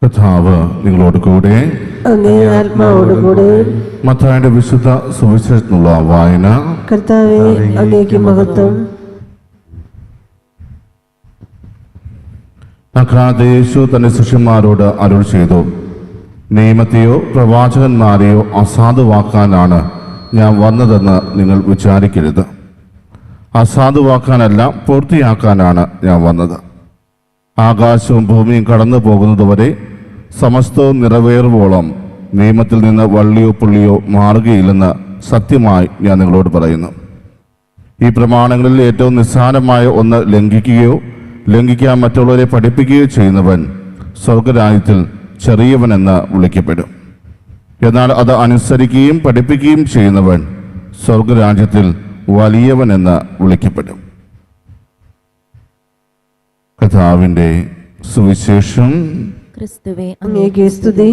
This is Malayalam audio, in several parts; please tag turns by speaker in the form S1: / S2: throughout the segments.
S1: കർത്താവ് നിങ്ങളോട് കൂടെ.
S2: അങ്ങേ ആത്മാവോടുകൂടെ.
S1: മത്തായിയുടെ വിശുദ്ധ സുവിശേഷത്തിനുള്ള വായന.
S2: കർത്താവേ, അങ്ങേക്ക് മഹത്വം.
S1: അക്കാലത്ത് യേശു തന്റെ ശിഷ്യന്മാരോട് അരുൾ ചെയ്തു, നിയമത്തെയോ പ്രവാചകന്മാരെയോ അസാധുവാക്കാനാണ് ഞാൻ വന്നതെന്ന് നിങ്ങൾ വിചാരിക്കരുത്. അസാധുവാക്കാനല്ല, പൂർത്തിയാക്കാനാണ് ഞാൻ വന്നത്. ആകാശവും ഭൂമിയും കടന്നു പോകുന്നതുവരെ സമസ്തവും നിറവേറുവോളം നിയമത്തിൽ നിന്ന് വള്ളിയോ പുള്ളിയോ മാറുകയില്ലെന്ന് സത്യമായി ഞാൻ നിങ്ങളോട് പറയുന്നു. ഈ പ്രമാണങ്ങളിൽ ഏറ്റവും നിസ്സാരമായ ഒന്ന് ലംഘിക്കുകയോ ലംഘിക്കാൻ മറ്റുള്ളവരെ പഠിപ്പിക്കുകയോ ചെയ്യുന്നവൻ സ്വർഗരാജ്യത്തിൽ ചെറിയവനെന്ന് വിളിക്കപ്പെടും. എന്നാൽ അത് അനുസരിക്കുകയും പഠിപ്പിക്കുകയും ചെയ്യുന്നവൻ സ്വർഗരാജ്യത്തിൽ വലിയവനെന്ന് വിളിക്കപ്പെടും. കർത്താവിന്റെ സുവിശേഷം.
S3: ക്രിസ്തുവേ,
S2: അങ്ങേക്ക് സ്തുതി.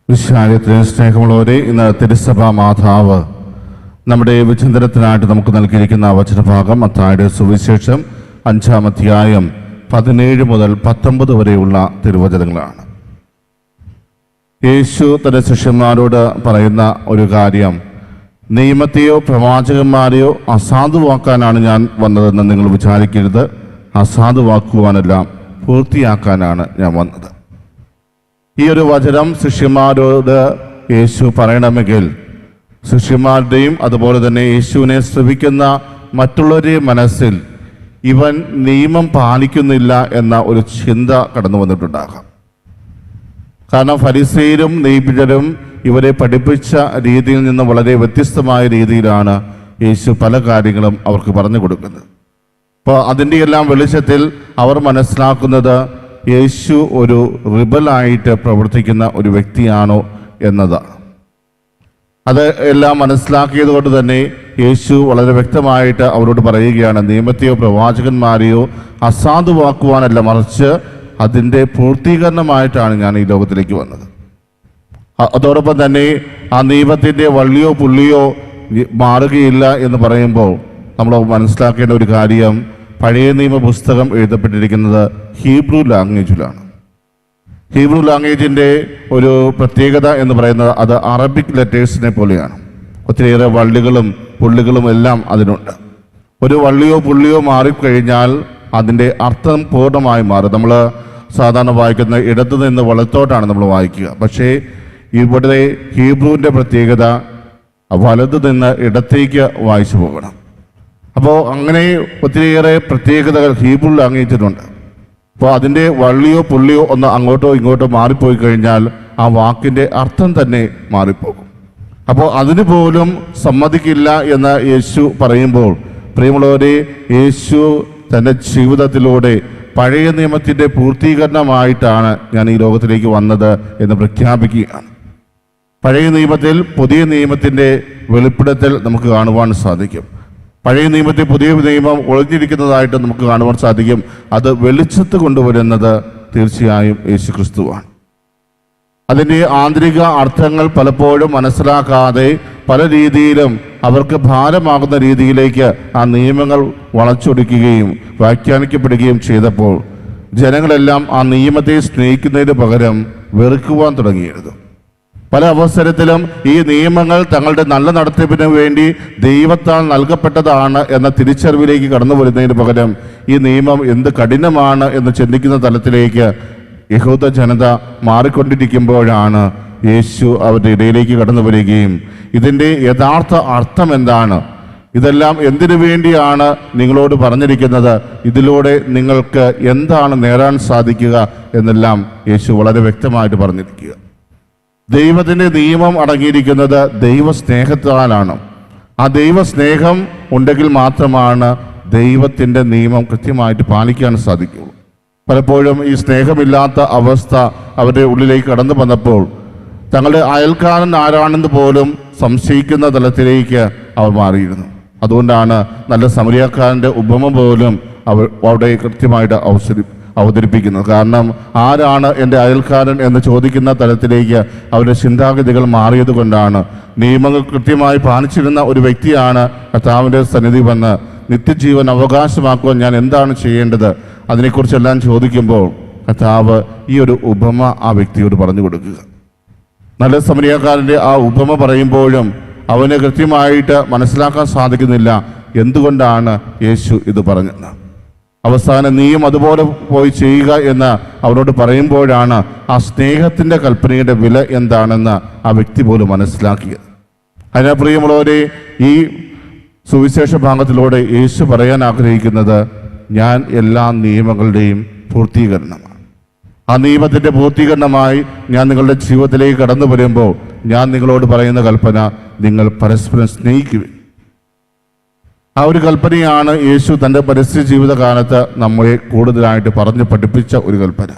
S1: വിശാലത്തിന് സ്നേഹമുള്ളവരെ, ഇന്ന് തിരുസഭാ മാതാവ് നമ്മുടെ വിചിന്തനത്തിനായിട്ട് നമുക്ക് നൽകിയിരിക്കുന്ന വചനഭാഗം മത്തായിയുടെ സുവിശേഷം 5-ാം അധ്യായം 17 മുതൽ 19 വരെയുള്ള തിരുവചനങ്ങളാണ്. യേശു തന്റെ ശിഷ്യന്മാരോട് പറയുന്ന ഒരു കാര്യം, നിയമത്തെയോ പ്രവാചകന്മാരെയോ അസാധുവാക്കാനാണ് ഞാൻ വന്നതെന്ന് നിങ്ങൾ വിചാരിക്കരുത്. അസാധുവാക്കുവാനല്ല, പൂർത്തിയാക്കാനാണ് ഞാൻ വന്നത്. ഈ ഒരു വചനം ശിഷ്യന്മാരോട് യേശു പറയണമെങ്കിൽ ശിഷ്യന്മാരുടെയും അതുപോലെ തന്നെ യേശുവിനെ ശ്രവിക്കുന്ന മറ്റുള്ളവരുടെയും മനസ്സിൽ ഇവൻ നിയമം പാലിക്കുന്നില്ല എന്ന ഒരു ചിന്ത കടന്നു വന്നിട്ടുണ്ടാകാം. കാരണം ഫരിസേയരും നെയ്പിഴരും ഇവരെ പഠിപ്പിച്ച രീതിയിൽ നിന്ന് വളരെ വ്യത്യസ്തമായ രീതിയിലാണ് യേശു പല കാര്യങ്ങളും അവർക്ക് പറഞ്ഞു കൊടുക്കുന്നത്. അപ്പോൾ അതിൻ്റെ എല്ലാം വെളിച്ചത്തിൽ അവർ മനസ്സിലാക്കുന്നത് യേശു ഒരു റിബലായിട്ട് പ്രവർത്തിക്കുന്ന ഒരു വ്യക്തിയാണോ എന്നതാണ്. അത് എല്ലാം മനസ്സിലാക്കിയത് കൊണ്ട് തന്നെ യേശു വളരെ വ്യക്തമായിട്ട് അവരോട് പറയുകയാണ്, നിയമത്തെയോ പ്രവാചകന്മാരെയോ അസാധുവാക്കുവാനല്ല, മറിച്ച് അതിൻ്റെ പൂർത്തീകരണമായിട്ടാണ് ഞാൻ ഈ ലോകത്തിലേക്ക് വന്നത്. അതോടൊപ്പം തന്നെ ആ നിയമത്തിൻ്റെ വള്ളിയോ പുള്ളിയോ മാറുകയില്ല എന്ന് പറയുമ്പോൾ നമ്മൾ മനസ്സിലാക്കേണ്ട ഒരു കാര്യം, പഴയ നിയമ പുസ്തകം എഴുതപ്പെട്ടിരിക്കുന്നത് ഹീബ്രു ലാംഗ്വേജിലാണ്. ഹീബ്രു ലാംഗ്വേജിൻ്റെ ഒരു പ്രത്യേകത എന്ന് പറയുന്നത് അത് അറബിക് ലെറ്റേഴ്സിനെ പോലെയാണ്. ഒത്തിരിയേറെ വള്ളികളും പുള്ളികളും എല്ലാം അതിനുണ്ട്. ഒരു വള്ളിയോ പുള്ളിയോ മാറിക്കഴിഞ്ഞാൽ അതിൻ്റെ അർത്ഥം പൂർണ്ണമായി മാറും. നമ്മൾ സാധാരണ വായിക്കുന്ന ഇടത്തു നിന്ന് വലത്തോട്ടാണ് നമ്മൾ വായിക്കുക. പക്ഷേ ഇവിടെ ഹീബ്രുവിൻ്റെ പ്രത്യേകത വലതു നിന്ന് ഇടത്തേക്ക് വായിച്ചു പോകണം. അപ്പോൾ അങ്ങനെ ഒത്തിരിയേറെ പ്രത്യേകതകൾ ഹീബ്രു ലാംഗ്വേജിലുണ്ട്. അപ്പോൾ അതിൻ്റെ വള്ളിയോ പുള്ളിയോ ഒന്ന് അങ്ങോട്ടോ ഇങ്ങോട്ടോ മാറിപ്പോയി കഴിഞ്ഞാൽ ആ വാക്കിൻ്റെ അർത്ഥം തന്നെ മാറിപ്പോകും. അപ്പോൾ അതിന് പോലും സമ്മതിക്കില്ല എന്ന് യേശു പറയുമ്പോൾ, പ്രിയമുള്ളവരെ, യേശു തൻ്റെ ജീവിതത്തിലൂടെ പഴയ നിയമത്തിൻ്റെ പൂർത്തീകരണമായിട്ടാണ് ഞാൻ ഈ ലോകത്തിലേക്ക് വന്നത് എന്ന് പ്രഖ്യാപിക്കുകയാണ്. പഴയ നിയമത്തിൽ പുതിയ നിയമത്തിൻ്റെ വെളിപ്പെടുത്തൽ നമുക്ക് കാണുവാൻ സാധിക്കും. പഴയ നിയമത്തിൽ പുതിയ നിയമം ഒളിഞ്ഞിരിക്കുന്നതായിട്ട് നമുക്ക് കാണുവാൻ സാധിക്കും. അത് വെളിച്ചത്ത് കൊണ്ടുവരുന്നത് തീർച്ചയായും യേശു ക്രിസ്തുവാണ്. അതിൻ്റെ ആന്തരിക അർത്ഥങ്ങൾ പലപ്പോഴും മനസ്സിലാക്കാതെ പല രീതിയിലും അവർക്ക് ഭാരമാകുന്ന രീതിയിലേക്ക് ആ നിയമങ്ങൾ വളച്ചൊടിക്കുകയും വ്യാഖ്യാനിക്കപ്പെടുകയും ചെയ്തപ്പോൾ ജനങ്ങളെല്ലാം ആ നിയമത്തെ സ്നേഹിക്കുന്നതിന് പകരം വെറുക്കുവാൻ തുടങ്ങിയിരുന്നു. പല അവസരത്തിലും ഈ നിയമങ്ങൾ തങ്ങളുടെ നല്ല നടത്തിപ്പിന് വേണ്ടി ദൈവത്താൽ നൽകപ്പെട്ടതാണ് എന്ന തിരിച്ചറിവിലേക്ക് കടന്നു വരുന്നതിന് പകരം ഈ നിയമം എന്ത് കഠിനമാണ് എന്ന് ചിന്തിക്കുന്ന തലത്തിലേക്ക് യഹൂദ ജനത മാറിക്കൊണ്ടിരിക്കുമ്പോഴാണ് യേശു അവരുടെ ഇടയിലേക്ക് കടന്നു വരികയും ഇതിൻ്റെ യഥാർത്ഥ അർത്ഥം എന്താണ്, ഇതെല്ലാം എന്തിനു വേണ്ടിയാണ് നിങ്ങളോട് പറഞ്ഞിരിക്കുന്നത്, ഇതിലൂടെ നിങ്ങൾക്ക് എന്താണ് നേടാൻ സാധിക്കുക എന്നെല്ലാം യേശു വളരെ വ്യക്തമായിട്ട് പറഞ്ഞിരിക്കുക. ദൈവത്തിൻ്റെ നിയമം അടങ്ങിയിരിക്കുന്നത് ദൈവസ്നേഹത്താലാണ്. ആ ദൈവസ്നേഹം ഉണ്ടെങ്കിൽ മാത്രമാണ് ദൈവത്തിൻ്റെ നിയമം കൃത്യമായിട്ട് പാലിക്കാൻ സാധിക്കുള്ളൂ. പലപ്പോഴും ഈ സ്നേഹമില്ലാത്ത അവസ്ഥ അവരുടെ ഉള്ളിലേക്ക് കടന്നു വന്നപ്പോൾ തങ്ങളുടെ അയൽക്കാരൻ ആരാണെന്ന് പോലും സംശയിക്കുന്ന തലത്തിലേക്ക് അവർ മാറിയിരുന്നു. അതുകൊണ്ടാണ് നല്ല സമരിയാക്കാരൻ്റെ ഉപമ പോലും അവിടെ കൃത്യമായിട്ട് അവതരിപ്പിക്കുന്നത്. കാരണം ആരാണ് എൻ്റെ അയൽക്കാരൻ എന്ന് ചോദിക്കുന്ന തലത്തിലേക്ക് അവരുടെ ചിന്താഗതികൾ മാറിയത് കൊണ്ടാണ്. നിയമങ്ങൾ കൃത്യമായി പാലിച്ചിരുന്ന ഒരു വ്യക്തിയാണ് കർത്താവിൻ്റെ സന്നിധി വന്ന് നിത്യജീവൻ അവകാശമാക്കുവാൻ ഞാൻ എന്താണ് ചെയ്യേണ്ടത്, അതിനെക്കുറിച്ചെല്ലാം ചോദിക്കുമ്പോൾ കർത്താവ് ഈ ഒരു ഉപമ ആ വ്യക്തിയോട് പറഞ്ഞു കൊടുക്കുക. നല്ല സമരിയാക്കാരൻ്റെ ആ ഉപമ പറയുമ്പോഴും അവന് കൃത്യമായിട്ട് മനസ്സിലാക്കാൻ സാധിക്കുന്നില്ല എന്തുകൊണ്ടാണ് യേശു ഇത് പറഞ്ഞത്. അവസാനം നീയും അതുപോലെ പോയി ചെയ്യുക എന്ന് അവരോട് പറയുമ്പോഴാണ് ആ സ്നേഹത്തിൻ്റെ കൽപ്പനയുടെ വില എന്താണെന്ന് ആ വ്യക്തി പോലും മനസ്സിലാക്കിയത്. അതിനാൽ പ്രിയമുള്ളവരെ, ഈ സുവിശേഷ ഭാഗത്തിലൂടെ യേശു പറയാൻ ആഗ്രഹിക്കുന്നത് ഞാൻ എല്ലാ നിയമങ്ങളുടെയും പൂർത്തീകരണമാണ്. ആ നിയമത്തിൻ്റെ പൂർത്തീകരണമായി ഞാൻ നിങ്ങളുടെ ജീവിതത്തിലേക്ക് കടന്നു വരുമ്പോൾ ഞാൻ നിങ്ങളോട് പറയുന്ന കൽപ്പന, നിങ്ങൾ പരസ്പരം സ്നേഹിക്കുവിൻ. ആ ഒരു കൽപ്പനയാണ് യേശു തൻ്റെ പരസ്യ ജീവിതകാലത്ത് നമ്മളെ കൂടുതലായിട്ട് പറഞ്ഞു പഠിപ്പിച്ച ഒരു കൽപ്പന.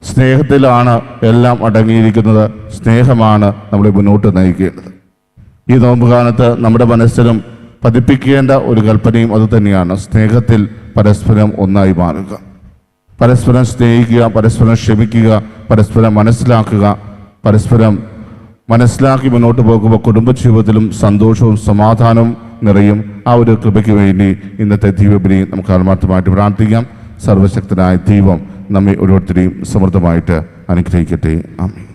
S1: സ്നേഹത്തിലാണ് എല്ലാം അടങ്ങിയിരിക്കുന്നത്. സ്നേഹമാണ് നമ്മളെ മുന്നോട്ട് നയിക്കേണ്ടത്. ഈ നോമ്പുകാലത്ത് നമ്മുടെ മനസ്സിലും പതിപ്പിക്കേണ്ട ഒരു കൽപ്പനയും അതുതന്നെയാണ്. സ്നേഹത്തിൽ പരസ്പരം ഒന്നായി മാറുക, പരസ്പരം സ്നേഹിക്കുക, പരസ്പരം ക്ഷമിക്കുക, പരസ്പരം മനസ്സിലാക്കുക. പരസ്പരം മനസ്സിലാക്കി മുന്നോട്ട് പോകുമ്പോൾ കുടുംബജീവിതത്തിലും സന്തോഷവും സമാധാനവും നിറയും. ആ ഒരു കൃപയ്ക്ക് വേണ്ടി ഇന്നത്തെ ദീപബലി നമുക്ക് ആത്മാർത്ഥമായിട്ട് പ്രാർത്ഥിക്കാം. സർവശക്തനായ ദൈവം നമ്മെ ഓരോരുത്തരെയും സമൃദ്ധമായിട്ട് അനുഗ്രഹിക്കട്ടെ. ആമേൻ.